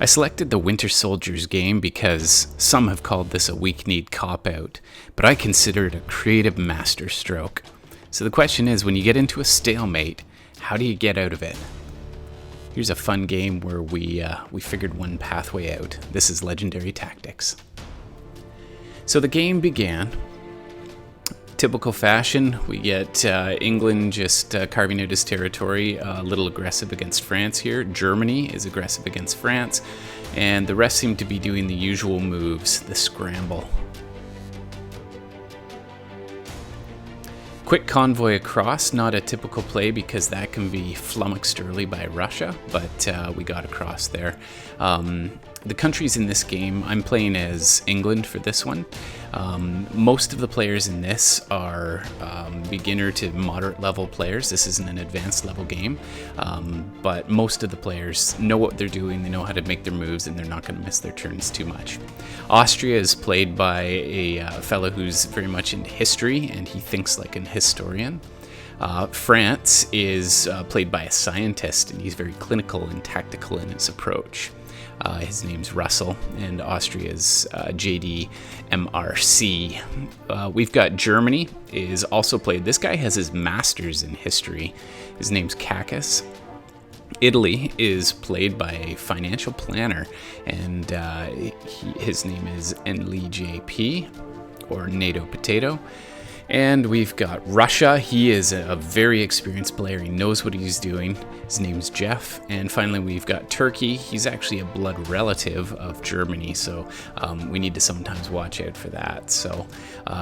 I selected the Winter Soldiers game because some have called this a weak-kneed cop-out, but I consider it a creative masterstroke. So the question is, when you get into a stalemate, how do you get out of it? Here's a fun game where we figured one pathway out. This is Legendary Tactics. So the game began. Typical fashion, we get England just carving out his territory, a little aggressive against France here. Germany is aggressive against France, and the rest seem to be doing the usual moves, the scramble. Quick convoy across, not a typical play because that can be flummoxed early by Russia, but we got across there. The countries in this game, I'm playing as England for this one. Most of the players in this are beginner to moderate level players. This isn't an advanced level game, but most of the players know what they're doing, they know how to make their moves, and they're not going to miss their turns too much. Austria is played by a fellow who's very much into history, and he thinks like an historian. France is played by a scientist, and he's very clinical and tactical in his approach. His name's Russell, and Austria's JD MRC. We've got Germany is also played. This guy has his master's in history. His name's Kakis. Italy is played by a financial planner, and his name is Enli JP, or NATO Potato. And we've got Russia. He is a very experienced player. He knows what he's doing. His name's Jeff. And finally, we've got Turkey. He's actually a blood relative of Germany, so we need to sometimes watch out for that. So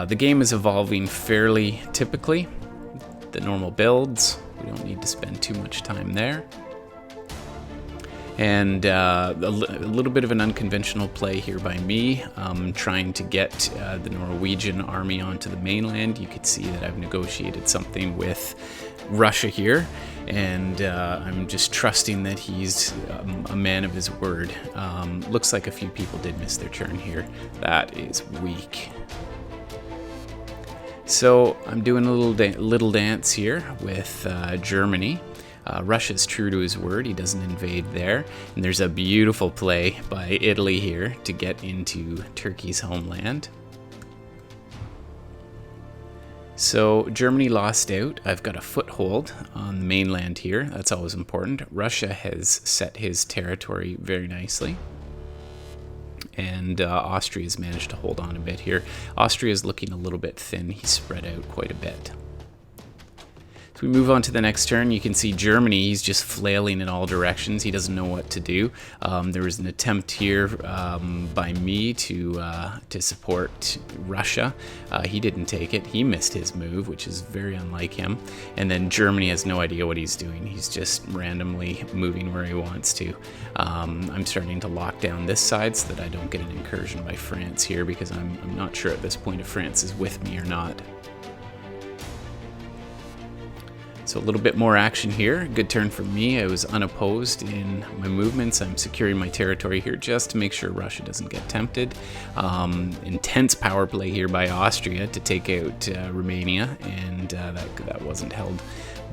the game is evolving fairly typically. The normal builds, we don't need to spend too much time there. And a little bit of an unconventional play here by me, trying to get the Norwegian army onto the mainland. You could see that I've negotiated something with Russia here, and I'm just trusting that he's a man of his word. Looks like a few people did miss their turn here. That is weak. So I'm doing a little dance here with Germany. Russia's true to his word, he doesn't invade there. And there's a beautiful play by Italy here to get into Turkey's homeland. So Germany lost out. I've got a foothold on the mainland here. That's always important. Russia has set his territory very nicely. And Austria's managed to hold on a bit here. Austria's looking a little bit thin. He's spread out quite a bit. As we move on to the next turn, you can see Germany, he's just flailing in all directions. He doesn't know what to do. There was an attempt here by me to support Russia. He didn't take it. He missed his move, which is very unlike him. And then Germany has no idea what he's doing. He's just randomly moving where he wants to. I'm starting to lock down this side so that I don't get an incursion by France here, because I'm not sure at this point if France is with me or not. So a little bit more action here. Good turn for me. I was unopposed in my movements. I'm securing my territory here just to make sure Russia doesn't get tempted. Intense power play here by Austria to take out Romania, and that wasn't held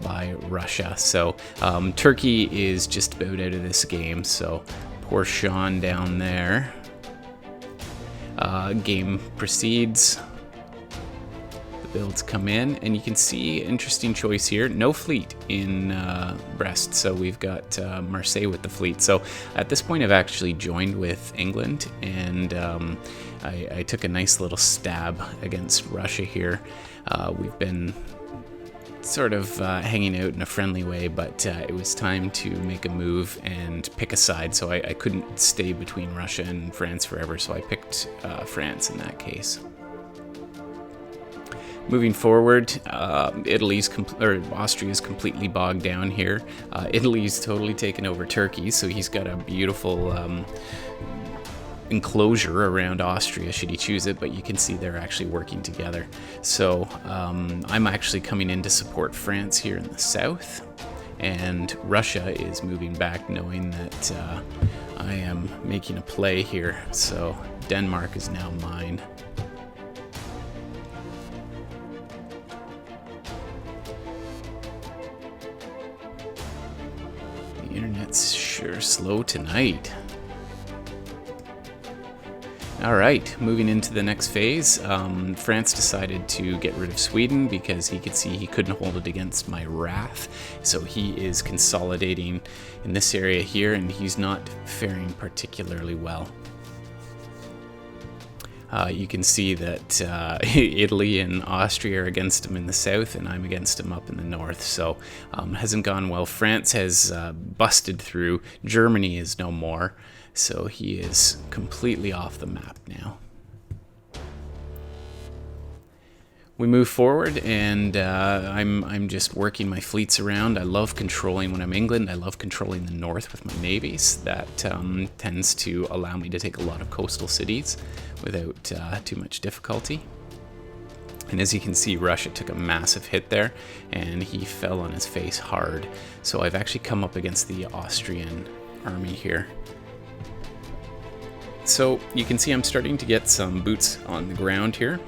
by Russia. So Turkey is just about out of this game. So poor Sean down there. Game proceeds. Builds come in, and you can see interesting choice here. No fleet in Brest, so we've got Marseille with the fleet. So at this point I've actually joined with England, and I took a nice little stab against Russia here. We've been sort of hanging out in a friendly way, but it was time to make a move and pick a side, so I couldn't stay between Russia and France forever, so I picked France in that case. Moving forward, Austria's completely bogged down here. Italy's totally taken over Turkey, so he's got a beautiful enclosure around Austria should he choose it, but you can see they're actually working together. So I'm actually coming in to support France here in the south, and Russia is moving back knowing that I am making a play here. So Denmark is now mine. The internet's sure slow tonight. All right, moving into the next phase, France decided to get rid of Sweden because he could see he couldn't hold it against my wrath. So he is consolidating in this area here, and he's not faring particularly well. You can see that Italy and Austria are against him in the south, and I'm against him up in the north. So hasn't gone well. France has busted through. Germany is no more. So he is completely off the map now. We move forward, and I'm just working my fleets around. I love controlling, when I'm England, I love controlling the north with my navies. That tends to allow me to take a lot of coastal cities without too much difficulty. And as you can see, Russia took a massive hit there, and he fell on his face hard. So I've actually come up against the Austrian army here. So you can see I'm starting to get some boots on the ground here.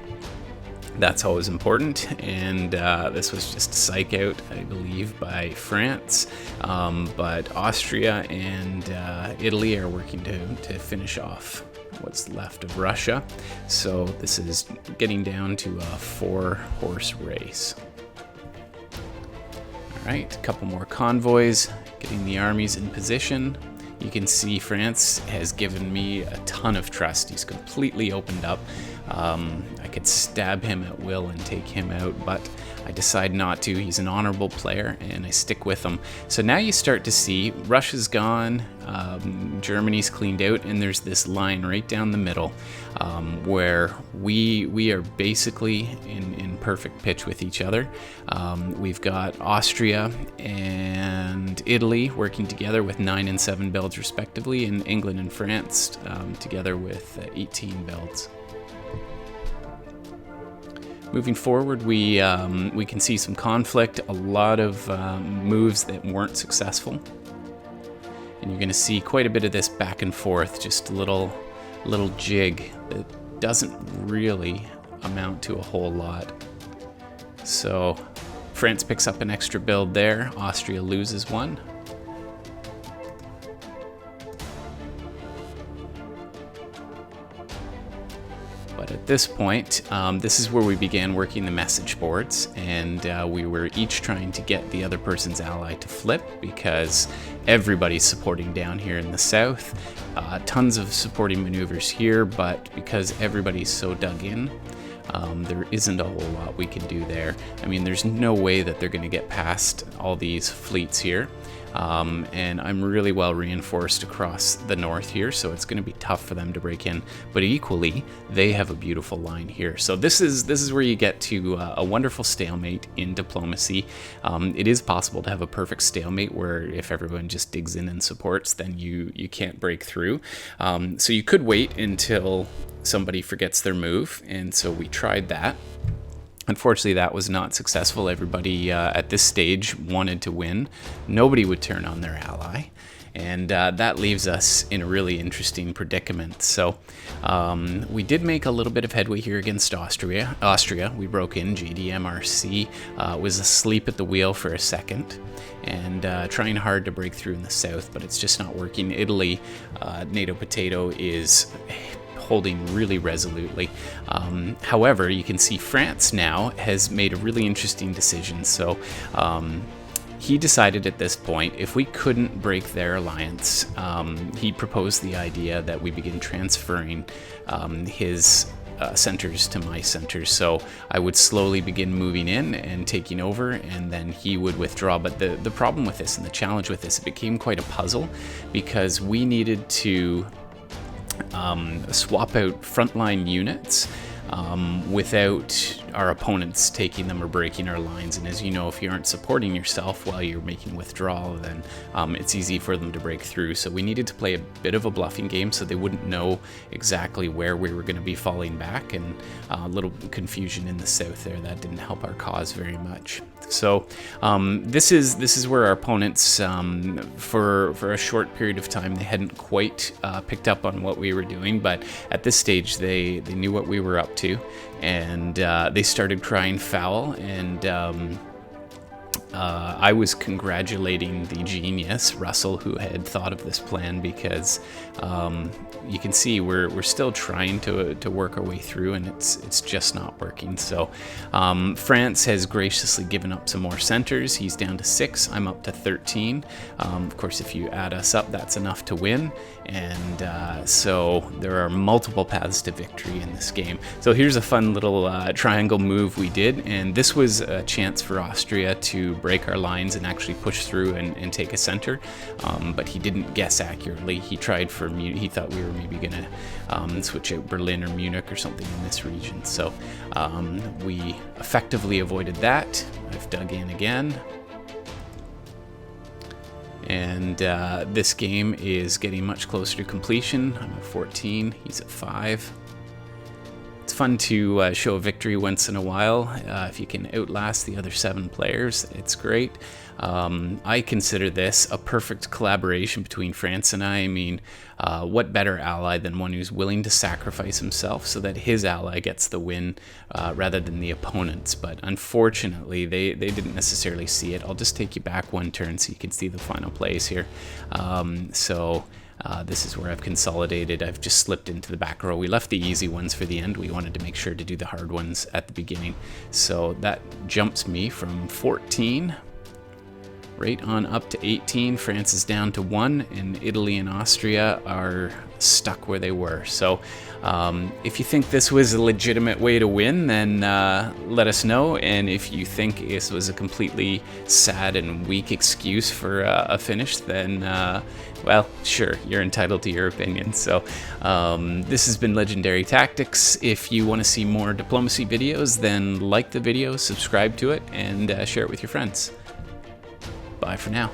That's always important, and this was just a psych out, I believe, by France. But Austria and Italy are working to finish off what's left of Russia. So this is getting down to a 4-horse race. All right, a couple more convoys, getting the armies in position. You can see France has given me a ton of trust. He's completely opened up. I could stab him at will and take him out, but I decide not to. He's an honorable player, and I stick with him. So now you start to see Russia's gone, Germany's cleaned out, and there's this line right down the middle where we are basically in perfect pitch with each other. We've got Austria and Italy working together with 9 and 7 builds respectively, and England and France together with 18 builds. Moving forward, we can see some conflict, a lot of moves that weren't successful. And you're going to see quite a bit of this back and forth, just a little jig that doesn't really amount to a whole lot. So France picks up an extra build there, Austria loses one. But at this point, this is where we began working the message boards, and we were each trying to get the other person's ally to flip, because everybody's supporting down here in the south. Tons of supporting maneuvers here, but because everybody's so dug in, there isn't a whole lot we can do there. I mean, there's no way that they're going to get past all these fleets here. And I'm really well reinforced across the north here, so it's going to be tough for them to break in. But equally, they have a beautiful line here. So this is where you get to a wonderful stalemate in diplomacy. It is possible to have a perfect stalemate where if everyone just digs in and supports, then you can't break through. So you could wait until somebody forgets their move, and so we tried that. Unfortunately, that was not successful. Everybody at this stage wanted to win. Nobody would turn on their ally. And that leaves us in a really interesting predicament. So we did make a little bit of headway here against Austria. We broke in. GDMRC was asleep at the wheel for a second and trying hard to break through in the south, but it's just not working. Italy, NATO potato, is holding really resolutely. However, you can see France now has made a really interesting decision. So he decided at this point, if we couldn't break their alliance, he proposed the idea that we begin transferring his centers to my centers. So I would slowly begin moving in and taking over, and then he would withdraw. But the problem with this and the challenge with this, it became quite a puzzle, because we needed to swap out frontline units without our opponents taking them or breaking our lines. And as you know, if you aren't supporting yourself while you're making withdrawal, then it's easy for them to break through. So we needed to play a bit of a bluffing game so they wouldn't know exactly where we were going to be falling back, and a little confusion in the south there. That didn't help our cause very much. So this is where our opponents, for a short period of time, they hadn't quite picked up on what we were doing, but at this stage they knew what we were up to, and they started crying foul, and I was congratulating the genius, Russell, who had thought of this plan, because you can see we're still trying to work our way through, and it's just not working. So France has graciously given up some more centers. He's down to 6. I'm up to 13. Of course, if you add us up, that's enough to win. And so there are multiple paths to victory in this game. So here's a fun little triangle move we did, and this was a chance for Austria to break our lines and actually push through and take a center, but he didn't guess accurately. He tried for Munich. He thought we were maybe gonna switch out Berlin or Munich or something in this region. So we effectively avoided that. I've dug in again. And this game is getting much closer to completion. I'm at 14, he's at 5. It's fun to show a victory once in a while. If you can outlast the other 7 players, it's great. I consider this a perfect collaboration between France and I. I mean, what better ally than one who's willing to sacrifice himself so that his ally gets the win rather than the opponent's. But unfortunately, they didn't necessarily see it. I'll just take you back one turn so you can see the final plays here. This is where I've consolidated. I've just slipped into the back row. We left the easy ones for the end. We wanted to make sure to do the hard ones at the beginning. So that jumps me from 14 right on up to 18. France is down to 1, and Italy and Austria are stuck where they were. So if you think this was a legitimate way to win, then let us know. And if you think this was a completely sad and weak excuse for a finish, then well, sure, you're entitled to your opinion. So this has been Legendary Tactics. If you want to see more diplomacy videos, then like the video, subscribe to it, and share it with your friends. Bye for now.